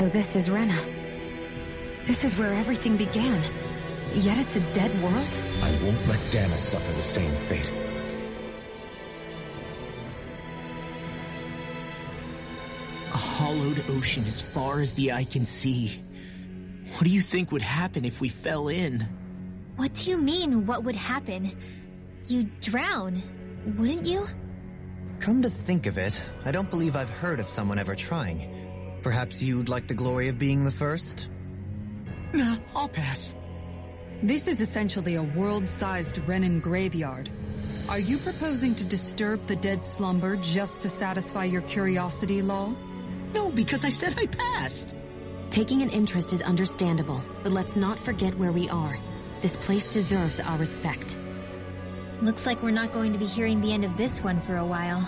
So this is Rena. This is where everything began. Yet it's a dead world? I won't let Dahna suffer the same fate. A hollowed ocean as far as the eye can see. What do you think would happen if we fell in? What do you mean, what would happen? You'd drown, wouldn't you? Come to think of it, I don't believe I've heard of someone ever trying. Perhaps you'd like the glory of being the first? Nah, I'll pass. This is essentially a world-sized Renan graveyard. Are you proposing to disturb the dead slumber just to satisfy your curiosity, Lol? No, because I said I passed. Taking an interest is understandable, but let's not forget where we are. This place deserves our respect. Looks like we're not going to be hearing the end of this one for a while.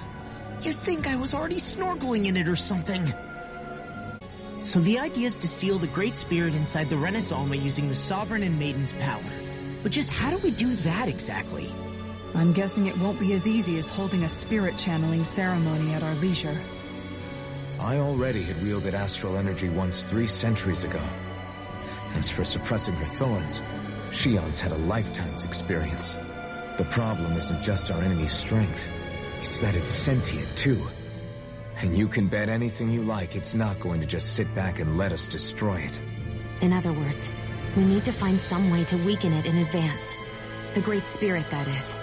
You'd think I was already snorkeling in it or something. So the idea is to seal the Great Spirit inside the Renaissance using the Sovereign and Maiden's power. But just how do we do that exactly? I'm guessing it won't be as easy as holding a spirit channeling ceremony at our leisure. I already had wielded astral energy once 3 centuries ago. As for suppressing her thorns, Shion's had a lifetime's experience. The problem isn't just our enemy's strength, it's that it's sentient too. And you can bet anything you like it's not going to just sit back and let us destroy it. In other words, we need to find some way to weaken it in advance. The Great Spirit, that is.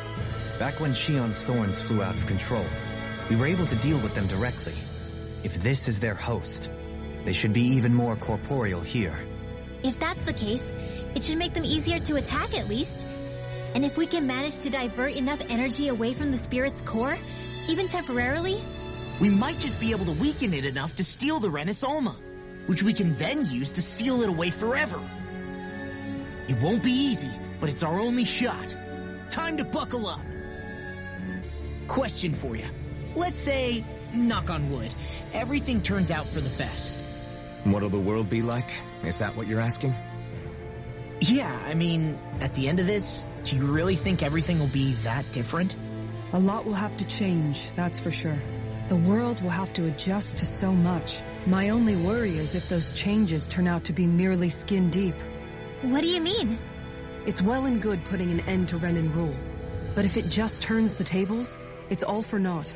Back when Shion's thorns flew out of control, we were able to deal with them directly. If this is their host, they should be even more corporeal here. If that's the case, it should make them easier to attack at least. And if we can manage to divert enough energy away from the spirit's core, even temporarily, we might just be able to weaken it enough to steal the Renaissance, which we can then use to steal it away forever. It won't be easy, but it's our only shot. Time to buckle up. Question for you. Let's say, knock on wood, everything turns out for the best. What'll the world be like? Is that what you're asking? Yeah, I mean, at the end of this, do you really think everything will be that different? A lot will have to change, that's for sure. The world will have to adjust to so much. My only worry is if those changes turn out to be merely skin deep. What do you mean? It's well and good putting an end to Renan rule. But if it just turns the tables, it's all for naught.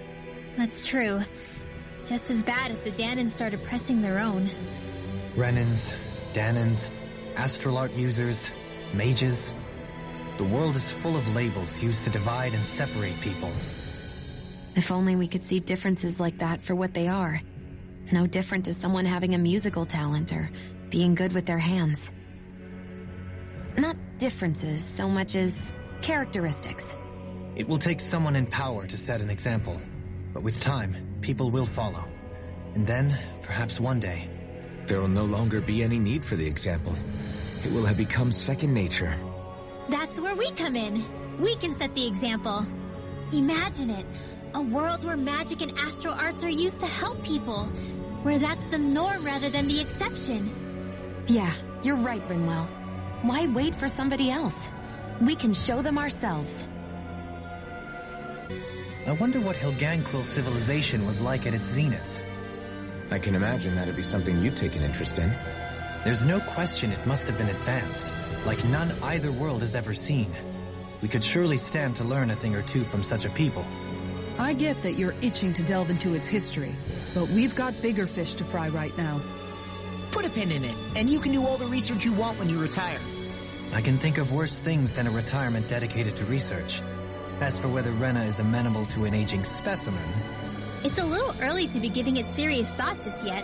That's true. Just as bad if the Dahnans started pressing their own. Renans, Dahnans, astral art users, mages. The world is full of labels used to divide and separate people. If only we could see differences like that for what they are. No different as someone having a musical talent or being good with their hands. Not differences so much as characteristics. It will take someone in power to set an example. But with time, people will follow. And then, perhaps one day, there will no longer be any need for the example. It will have become second nature. That's where we come in. We can set the example. Imagine it. A world where magic and astral arts are used to help people. Where that's the norm rather than the exception. Yeah, you're right, Rinwell. Why wait for somebody else? We can show them ourselves. I wonder what Helganquil civilization was like at its zenith. I can imagine that'd be something you'd take an interest in. There's no question it must have been advanced, like none either world has ever seen. We could surely stand to learn a thing or two from such a people. I get that you're itching to delve into its history, but we've got bigger fish to fry right now. Put a pin in it, and you can do all the research you want when you retire. I can think of worse things than a retirement dedicated to research. As for whether Rena is amenable to an aging specimen... It's a little early to be giving it serious thought just yet.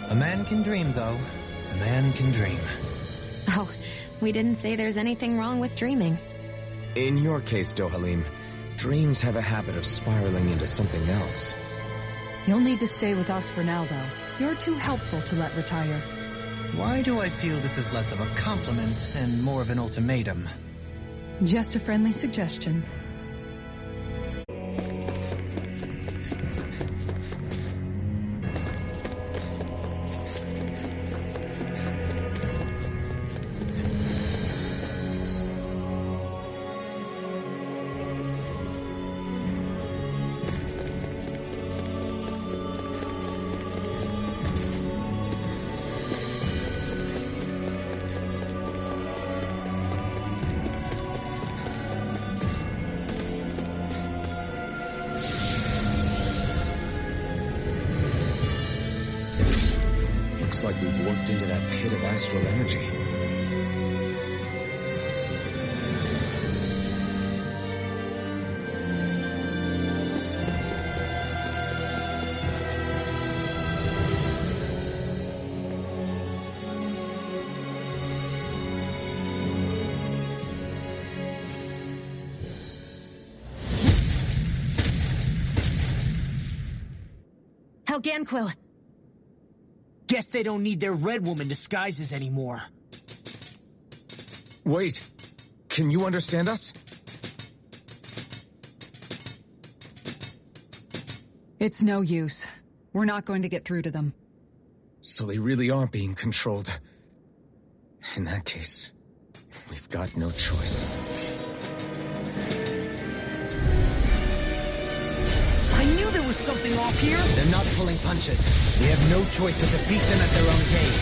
A man can dream, though. A man can dream. Oh, we didn't say there's anything wrong with dreaming. In your case, Dohalim, dreams have a habit of spiraling into something else. You'll need to stay with us for now, though. You're too helpful to let retire. Why do I feel this is less of a compliment and more of an ultimatum? Just a friendly suggestion. like we've warped into that pit of astral energy. Helganquil! Guess they don't need their Red Woman disguises anymore. Wait, can you understand us? It's no use. We're not going to get through to them. So they really are being controlled. In that case, we've got no choice. I knew there was something off here! They're not pulling punches. We have no choice but to beat them at their own game.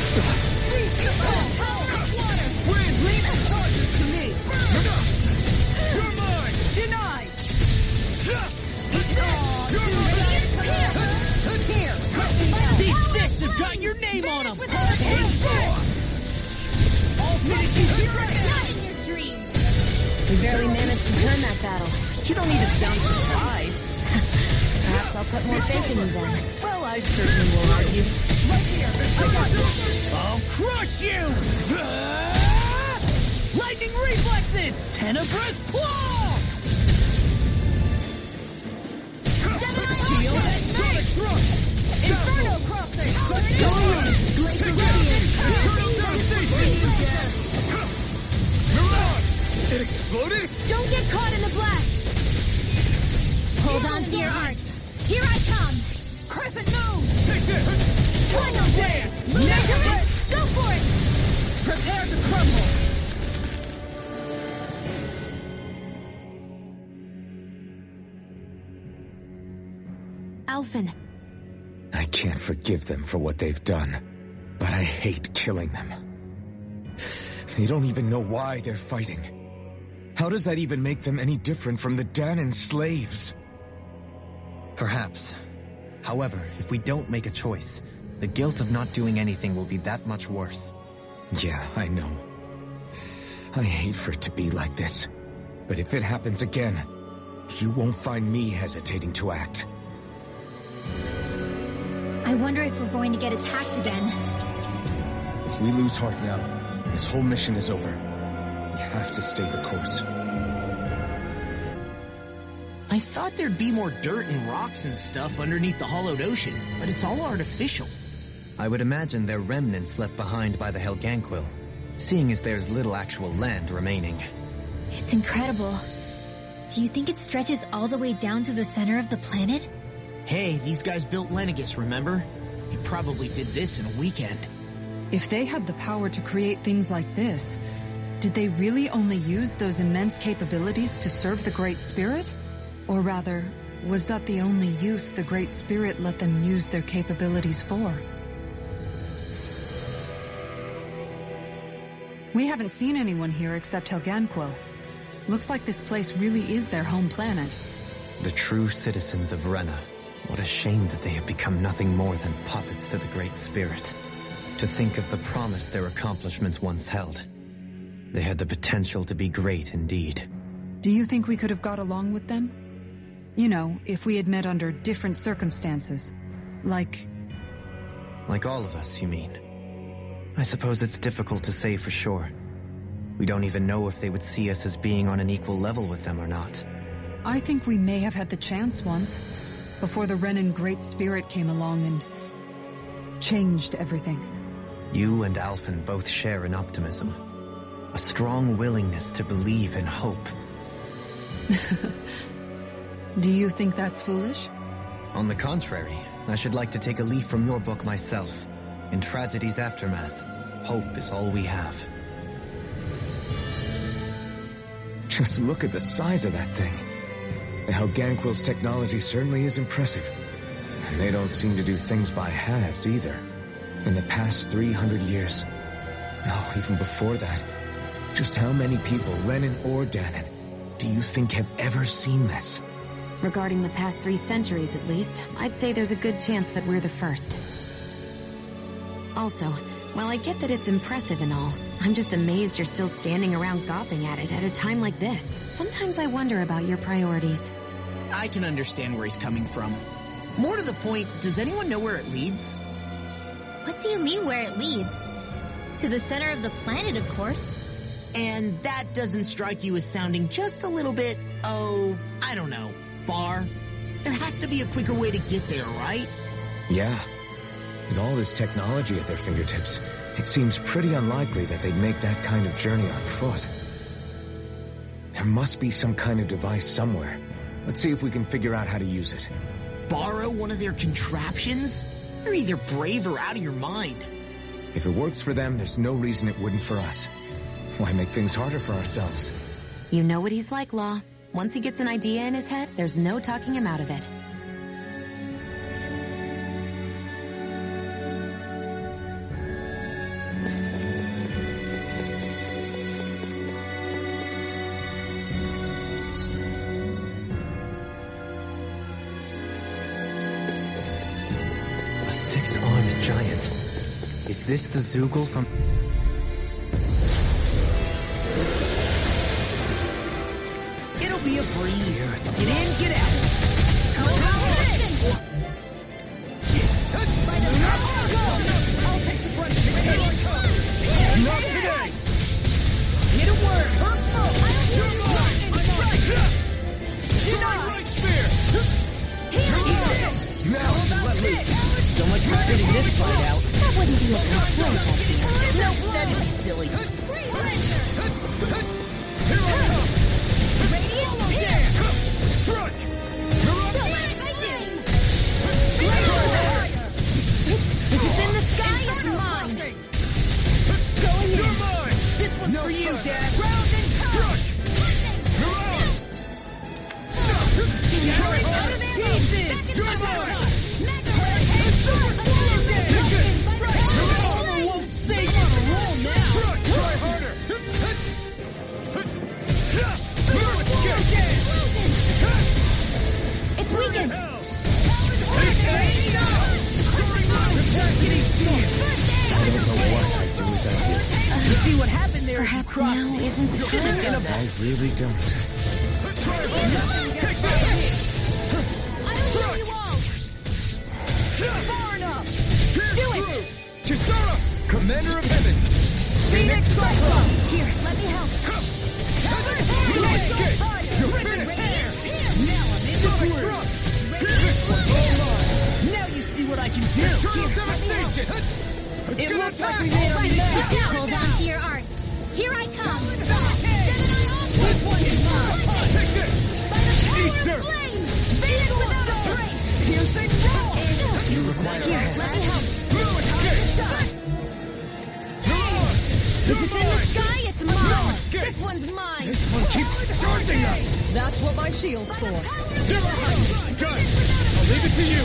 Leave the charges to me! You're mine! Denied! These fists have got your name on them! All finishes here right now! Not in your dreams! We barely managed to turn that battle. You don't need to sound surprised. Perhaps I'll put more faith in you then. Well, I certainly won't argue. Right here! I got this! I'll crush you! Lightning reflexes! Tenebrous claw! Shield and sonic thrust! Inferno crossing! Glacier Radiant! Eternal devastation! Mirage! It exploded? Don't get caught in the blast! Hold on to your heart. Here I come! Crescent moon! Take this! Triangle dance! Never! Go for it! Prepare to crumble! Alphen, I can't forgive them for what they've done, but I hate killing them. They don't even know why they're fighting. How does that even make them any different from the Dahnan slaves? Perhaps. However, if we don't make a choice, the guilt of not doing anything will be that much worse. Yeah, I know. I hate for it to be like this. But if it happens again, you won't find me hesitating to act. I wonder if we're going to get attacked again. If we lose heart now, this whole mission is over. We have to stay the course. I thought there'd be more dirt and rocks and stuff underneath the hollowed ocean, but it's all artificial. I would imagine they're remnants left behind by the Helganquil, seeing as there's little actual land remaining. It's incredible. Do you think it stretches all the way down to the center of the planet? Hey, these guys built Lenegus, remember? They probably did this in a weekend. If they had the power to create things like this, did they really only use those immense capabilities to serve the Great Spirit? Or rather, was that the only use the Great Spirit let them use their capabilities for? We haven't seen anyone here except Helganquil. Looks like this place really is their home planet. The true citizens of Rena. What a shame that they have become nothing more than puppets to the Great Spirit. To think of the promise their accomplishments once held. They had the potential to be great indeed. Do you think we could have got along with them? You know, if we had met under different circumstances. Like all of us, you mean? I suppose it's difficult to say for sure. We don't even know if they would see us as being on an equal level with them or not. I think we may have had the chance once, before the Renan Great Spirit came along and changed everything. You and Alphen both share an optimism. A strong willingness to believe in hope. Do you think that's foolish? On the contrary, I should like to take a leaf from your book myself. In tragedy's aftermath, hope is all we have. Just look at the size of that thing. The Helganquil's technology certainly is impressive. And they don't seem to do things by halves either. In the past 300 years. No, even before that. Just how many people, Renan or Dahnan, do you think have ever seen this? Regarding the past 3 centuries at least, I'd say there's a good chance that we're the first. Also, while I get that it's impressive and all, I'm just amazed you're still standing around gawping at it at a time like this. Sometimes I wonder about your priorities. I can understand where he's coming from. More to the point, does anyone know where it leads? What do you mean where it leads? To the center of the planet, of course. And that doesn't strike you as sounding just a little bit, I don't know, far? There has to be a quicker way to get there, right? Yeah. With all this technology at their fingertips, it seems pretty unlikely that they'd make that kind of journey on foot. There must be some kind of device somewhere. Let's see if we can figure out how to use it. Borrow one of their contraptions? You're either brave or out of your mind. If it works for them, there's no reason it wouldn't for us. Why make things harder for ourselves? You know what he's like, Law. Once he gets an idea in his head, there's no talking him out of it. A six-armed giant. Is this the Zoogle from... It'll be a breeze. Get in, get out. I'll take the brunt. Not today. Hit a word. Right spear. Now let loose. So much for sitting this fight out. That wouldn't be a complaint. No, that'd be silly. Here I come. Strike. If it's in the sky, it's mine. Going in. You're mine. This one's for you, Dad. Strike. You're out. Pieces. You're mine. Armor won't save you on a roll now. Try harder. It's weakened. I don't know what I'd do without you. You see what happened there? Perhaps now isn't the time. I really don't. Take this. I'll you all. Far enough. Do it. Kisara, Commander of Heaven. Phoenix Cyclone. Here, let me help. You're finished. Now I'm in the groove. Now you see what I can do. Eternal devastation. It looks like we made our mistake. Hold on to your art. Here I come. This one is mine. Take this. Easter. Being without a trace. Piercing roll. You require... Here, let me help. If it's in the sky, it's mine. This one's mine. This one keeps charging us. That's what my shield's for. Done. I'll leave it to you.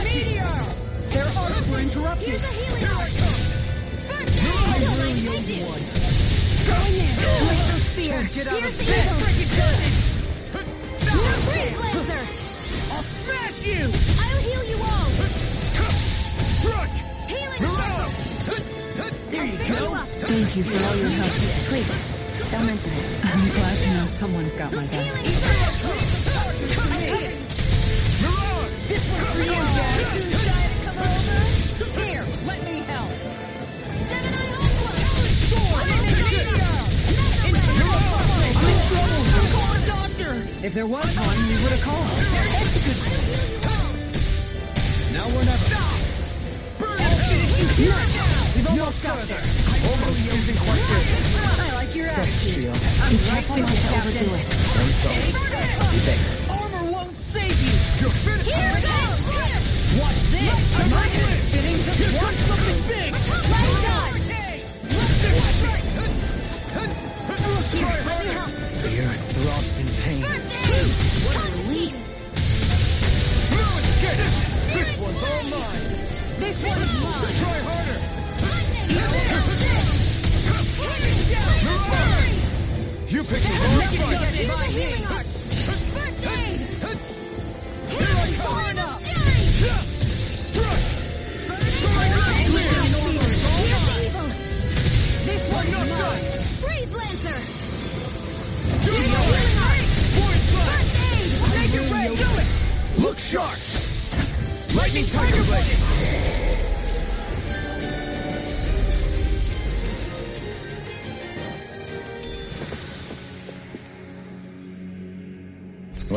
Meteor! Their arts were interrupted. Here's a healing art. Go in there. Laser spear. Get out Here's of the bed. eagle. Freaking turret. Freeze laser. I'll smash you. I'll heal you all. Strike. Healing circle. There you Pick go. you up. Thank you for all your help. Please, don't mention it. I'm glad to know someone's got my back. Healing circle. This one's for you, Dad. Come over. Here, let me help. Gemini Aqua. I'm in trouble. Call a doctor. If there was one, we would have called. Now or never. We've almost got there. Almost isn't quite there. I like your attitude. Shield. I'm right Careful with not you, to Captain. overdo it. I'm sorry. Be there. Armor won't save you. You're finished. Here goes. Watch this. My head's spinning just Want something big? Let me help. The earth throbs in pain. What a relief. This one's all mine. This one's mine. Try harder. Lightning. You picked the wrong fight.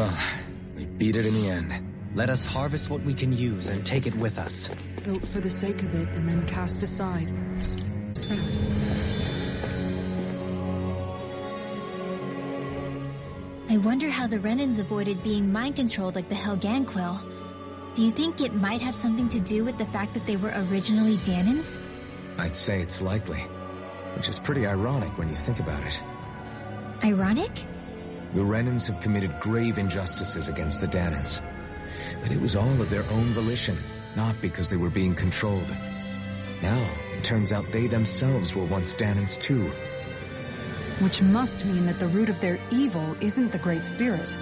Well, we beat it in the end. Let us harvest what we can use and take it with us. Built for the sake of it and then cast aside. Sad. I wonder how the Renans avoided being mind-controlled like the Helganquil. Do you think it might have something to do with the fact that they were originally Dahnans? I'd say it's likely, which is pretty ironic when you think about it. Ironic? The Renans have committed grave injustices against the Dahnans. But it was all of their own volition, not because they were being controlled. Now, it turns out they themselves were once Dahnans too. Which must mean that the root of their evil isn't the Great Spirit,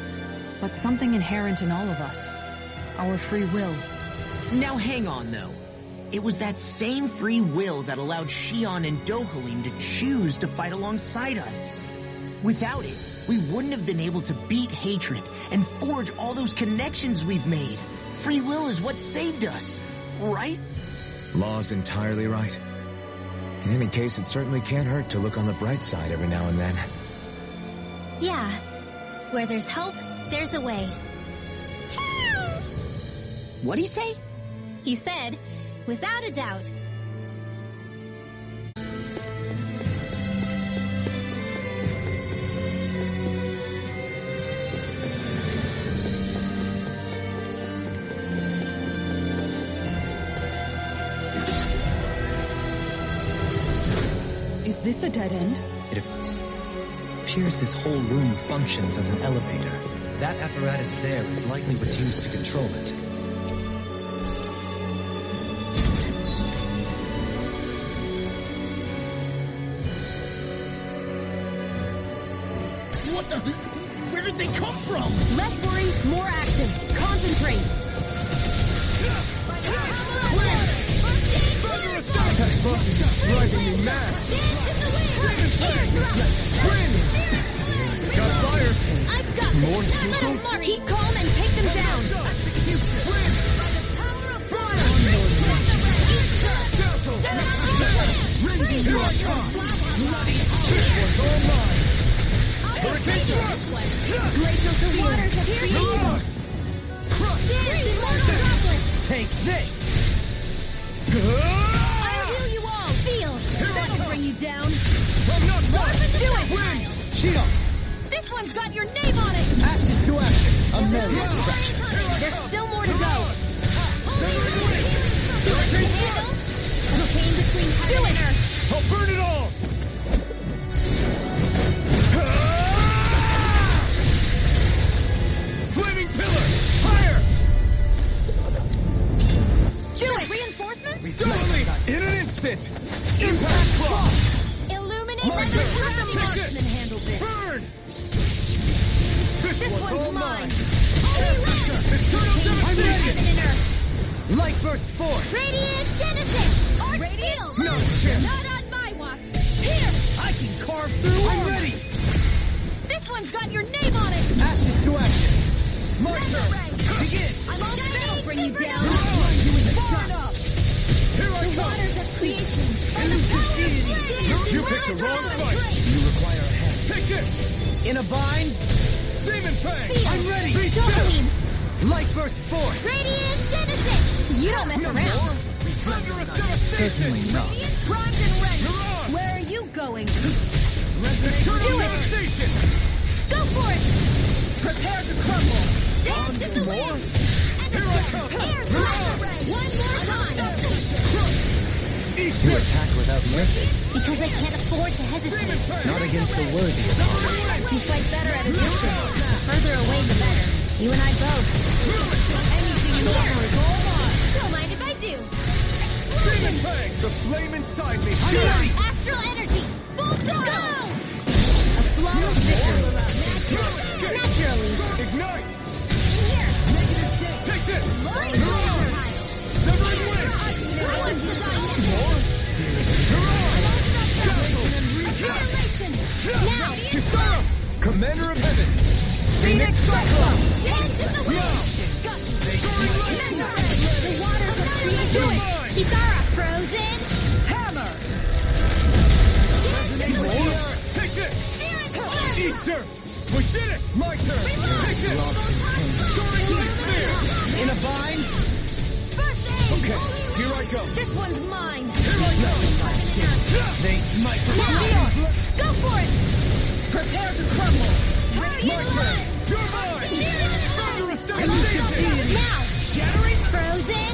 but something inherent in all of us. Our free will. Now hang on, though. It was that same free will that allowed Xion and Dohalim to choose to fight alongside us. Without it, we wouldn't have been able to beat hatred and forge all those connections we've made. Free will is what saved us, right? Law's entirely right. In any case, it certainly can't hurt to look on the bright side every now and then. Yeah. Where there's hope, there's a way. What'd he say? He said, without a doubt. Is this a dead end? It appears this whole room functions as an elevator. That apparatus there is likely what's used to control it. What the? Where did they come from? Less worry, more action. Concentrate. Driving me mad! Got fire! I've got More this. sequels? Keep calm and take them down. Raging your tongue! This one's all mine! Glacial to waters of creation. Take this! I'll heal you all. Feel. That'll bring you down. I'm not done! Do it. Win! Shield! This one's got your name on it. Ashes to ashes! A merry scratch! There's still more to go. Cocaine between heaven and earth. I'll burn it all! Flaming pillar! Fire! Do it. Reinforcements? Totally! In an instant! Impact claw! Illuminate My the turn! system. Take it! Marksman handled this. Burn! This one's all one's mine. Eternal devastation! Heaven and earth. Light burst forth! Radiant genesis. Art field. No chance! Not on my watch. Here. I can carve through I'm ready! This one's got your name on it. Ashes to ashes! My turn! Begin! I'm all that'll bring you down. Burn up! Here I come! Waters of creation. You picked the wrong fight! You require a hand. Take this! in a bind. Demon Fang! I'm ready! Be still! Light burst forth! Radiant genesis. You don't mess around. Thunderous devastation! Certainly not. Primed and ready. You're on! Where are you going? Eternal devastation! Go for it. Prepare to crumble. Dance in the wind. Here I come! Here's You're one on! more time. Eat You this! attack without mercy. Because I can't afford to Demon hesitate. Fang! Not against the worthy. You fight better at a distance. The further away, the better. You and I both. Anything you want is all mine. Don't mind if I do. Demon Fang! The flame inside me! Astral energy. Full throttle. A flawless victory. Naturally. Ignite! Here. Take this! Right. Severing wind! Now. Kisara! Commander of Heaven! Phoenix Cyclone. Dance in the wind. Soaring light! The waters of creation. Kisara. Frozen. Hammer. Take this! Eat dirt! We did it! My turn! Take this! go! This one's mine! Here I go! They might Go for it! prepare to crumble! Hurry it along! You're mine! Thunderous Now! shattering Frozen!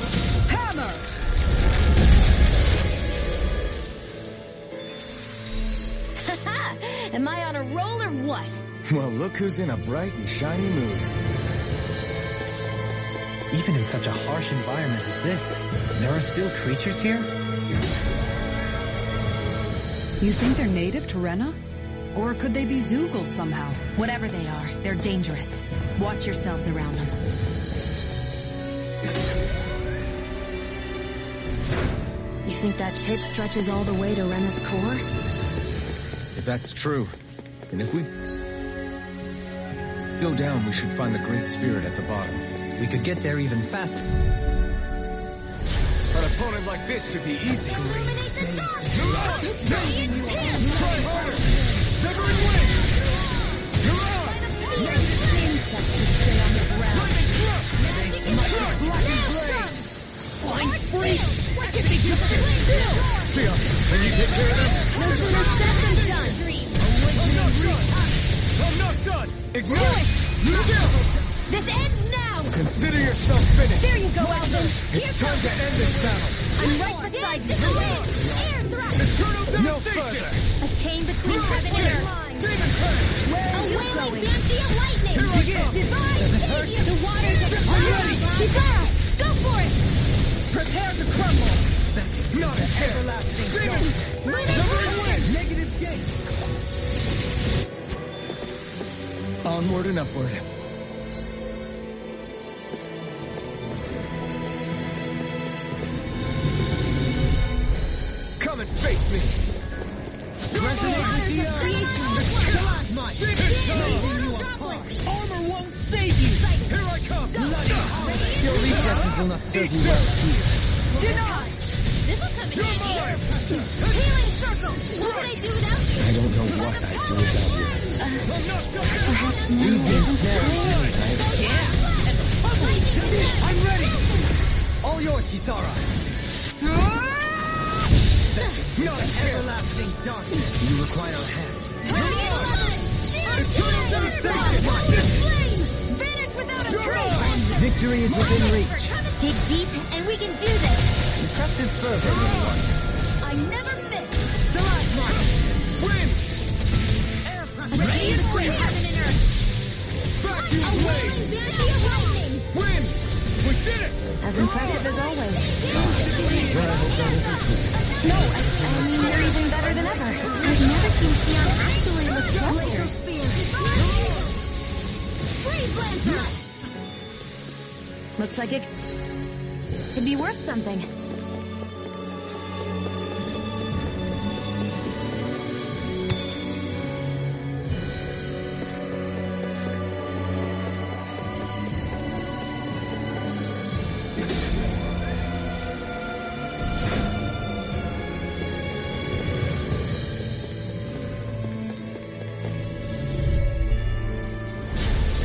hammer! Haha! Am I on a roll or what? Well, look who's in a bright and shiny mood. Even in such a harsh environment as this, there are still creatures here? You think they're native to Rena? Or could they be Zoogle somehow? Whatever they are, they're dangerous. Watch yourselves around them. You think that pit stretches all the way to Rena's core? If that's true, and if we go down, we should find the Great Spirit at the bottom. We could get there even faster. An opponent like this should be easy. Illuminate the dark! Try harder! Severing wing! You're on! Flying free! Sia, can you take care of them? No sooner said than done! I'm not done! Ignite! This ends now! Consider yourself finished. There you go, Alvin! It's time to end this battle. I'm right beside you! Air thrust! No further. A chain between heaven and earth! Demon Head! A wailing banshee of lightning! Here I come. Divine savior! The waters of the Kizara! Go for it! Prepare to crumble! Not an everlasting demon! Severing wing! Negative gate! Onward and upward. Come and face me. Waters of creation! Armor won't save you! Here I come! Your reflexes will not serve you well here. Denied! This'll come in You're handy! mine! Healing circle! What would I do without you? I don't know what I'd do without you. I'm not done! We've been snared. I'm ready! All yours, Kisara! Not an everlasting darkness! You require a hand. Vanish without a You're trace! mine! Victory is within reach. Dig deep, and we can do this! Impressive fervor, everyone. I never miss! Win! Ready for heaven and earth! Vacuum A blade! wailing banshee of lightning! Win! We did it! As impressive as always. Well, No, I mean, you're even better than ever. I've never seen Xion actually look flustered. Freeze Lancer! Looks like it could be worth something.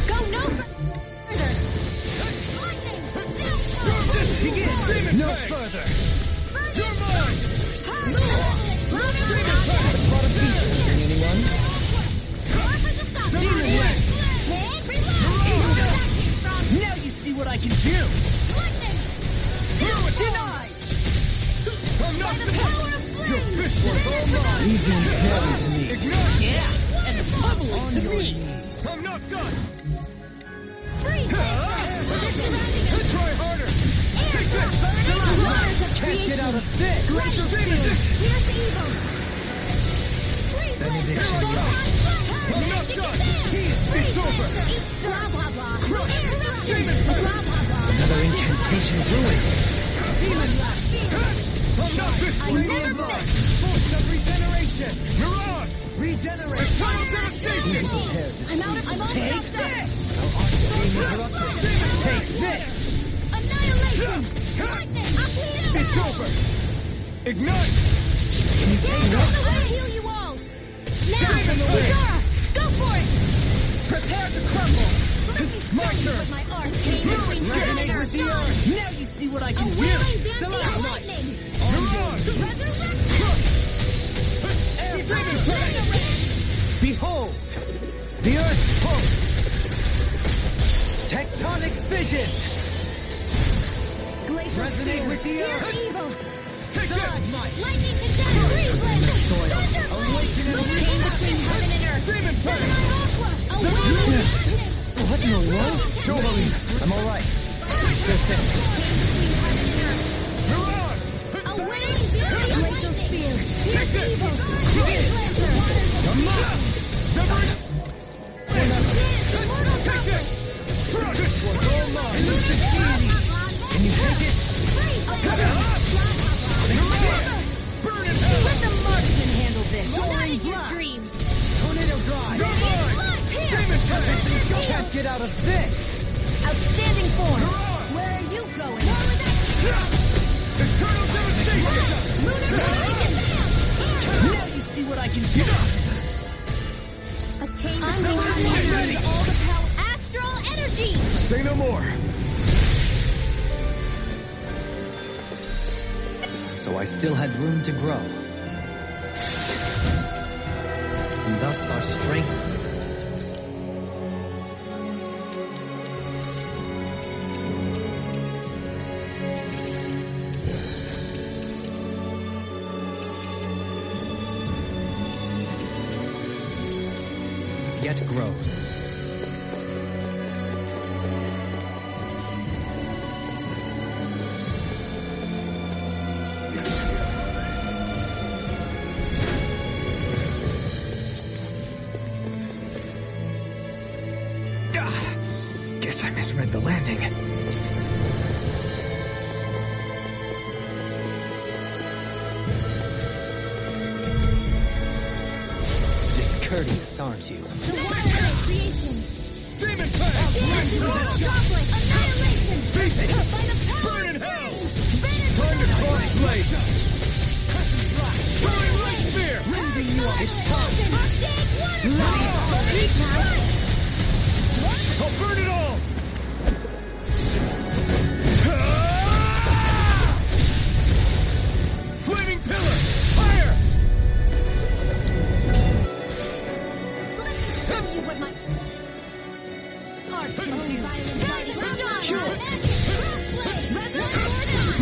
Go no further! Lightning! No further! You're mine! anyone? Demon Leg! Now you see what I can do! Denied! I'm not finished! Your fist was all mine! You've been snared to me. Ignite! Yeah! And probably to me! I'm not done! Try harder! Take this! Can't get out of this! Here's evil! Benediction. I'm not done! It's over! Blah blah blah! Demon Blah blah blah! Another incantation ruined. Demon Lash! I'm not this I way! never miss! Force of regeneration! Mirage! Regenerate! Eternal devastation! I'm all stuffed up! Take this! Annihilation! Lightning! It's over! Ignite! I'll heal you all! Now! Kizara! Go for it! Prepare to crumble! My turn! With my arcane Resonate with the earth! Now you see what I can do! lightning! Behold! The earth's pulse! Tectonic vision! Resonate with the earth! Evil! Take this! Lightning condemn! Cleveland! Awaken and Chain between heaven and earth! Demon Flame! What in the world? Don't believe! I'm alright. Take this! Come on! Severing! Take this! This one's all mine! Can you take it? Burn it! Let the marksman handle this! Soaring Not in your blast. dreams! Tornado drive! You're mine! Demon Flame! Can't get out of this! Outstanding form! Mirage! Where are you going? Eternal devastation! Now you see what I can do! A chain between heaven and earth! All the power! Astral energy! Say no more. So I still had room to grow. And thus our strength. Yet grows. Guess I misread the landing. Discourteous, aren't you? The water creation! Demon Flame! Annihilation! Face it! By the power Burn in of hell! rain! Time to cross blade! Burning light spear! Rendering you up! It's time! I'll burn it all! Flaming pillar! Fire! Let me show you what my heart can do!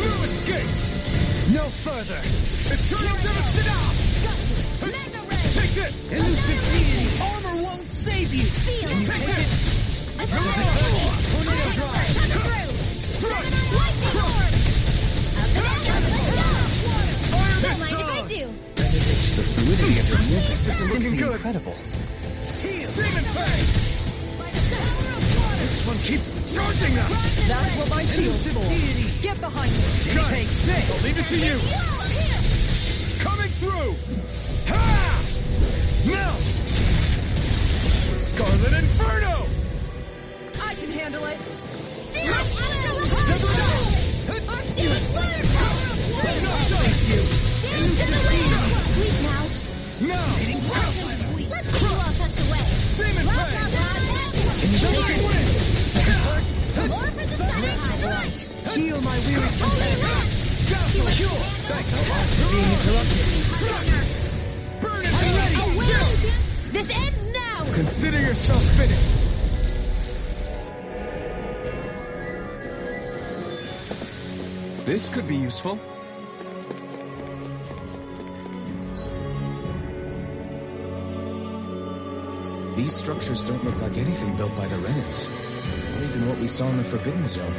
No escape! No further! Eternal devastation! Take this! Elusive deity! Armor won't save you! Take this! Tornado drive! Don't mind if I do! The fluidity of your movements is Looking simply good. incredible. Demon Flame! This one keeps charging us! That's what my shield's for. Get behind me. Got it! I'll leave it to you! Coming through! Ha! Now! Scarlet Inferno! I can handle it. No! Let's get you all tucked away! Demon Flame! Severing wind! More for the sun! Heal my weary companion! Gospel cure! Thanks for being interrupted! Burn it! I'm ready! This ends now! Consider yourself finished! This could be useful. These structures don't look like anything built by the Renans, or even what we saw in the Forbidden Zone.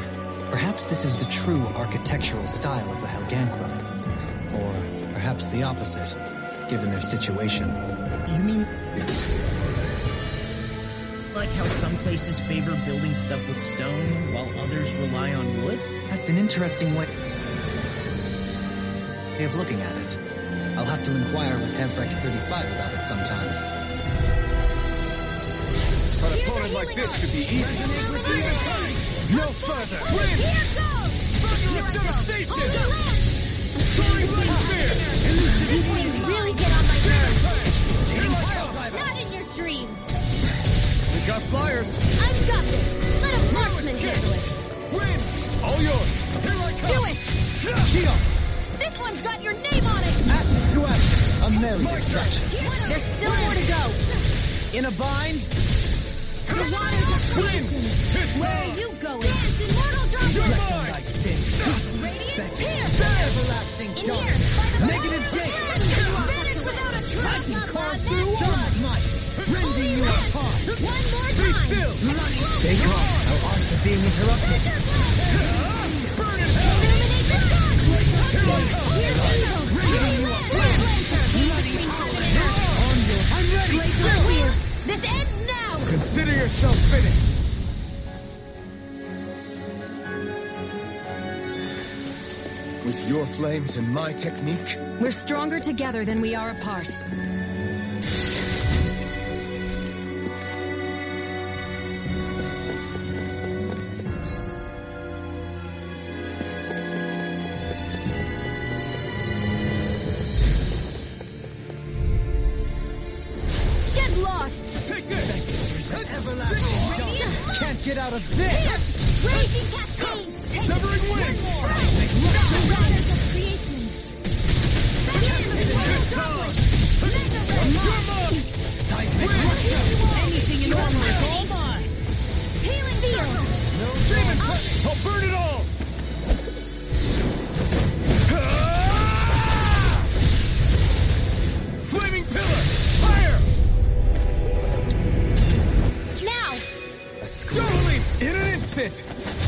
Perhaps this is the true architectural style of the Helganquil. Or perhaps the opposite, given their situation. You mean... like how some places favor building stuff with stone, while others rely on wood? That's an interesting way of looking at it. I'll have to inquire with Hevbrecht 35 about it sometime. An opponent like this should be easy. No further! Wind! Thunderous devastation! Soaring light spear! These things really get on my nerves! Not in your dreams! We got Fairy destruction. There's still more to go. In a bind? The waters are cleansing. Where are you going? Dance, immortal drop. Recognize sin. Radiant, here. Everlasting In dark. here. By the Negative power of gate. the Vanish without a trace. Carve through God's might. Rending you apart. One more Be time. still! Stay calm. Our arts are being interrupted. Burn in hell! Illuminate the sun. Rending you apart. I'm ready. This ends now. Consider yourself finished! With your flames and my technique, We're stronger together than we are apart. Get lost. Take this! Everlasting dark. Can't get out of this. Raging cascade! Severing wind! The waters of creation! Anything in your mind. Healing field! Demon touch! I'll burn it all! Flaming pillar! Fire! Now! Totally! In an instant!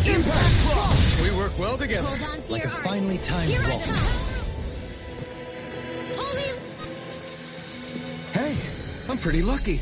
Impact block! We work well together. Hold on to Like your a art. finely timed Here I waltz. come! Holy Hey, I'm pretty lucky.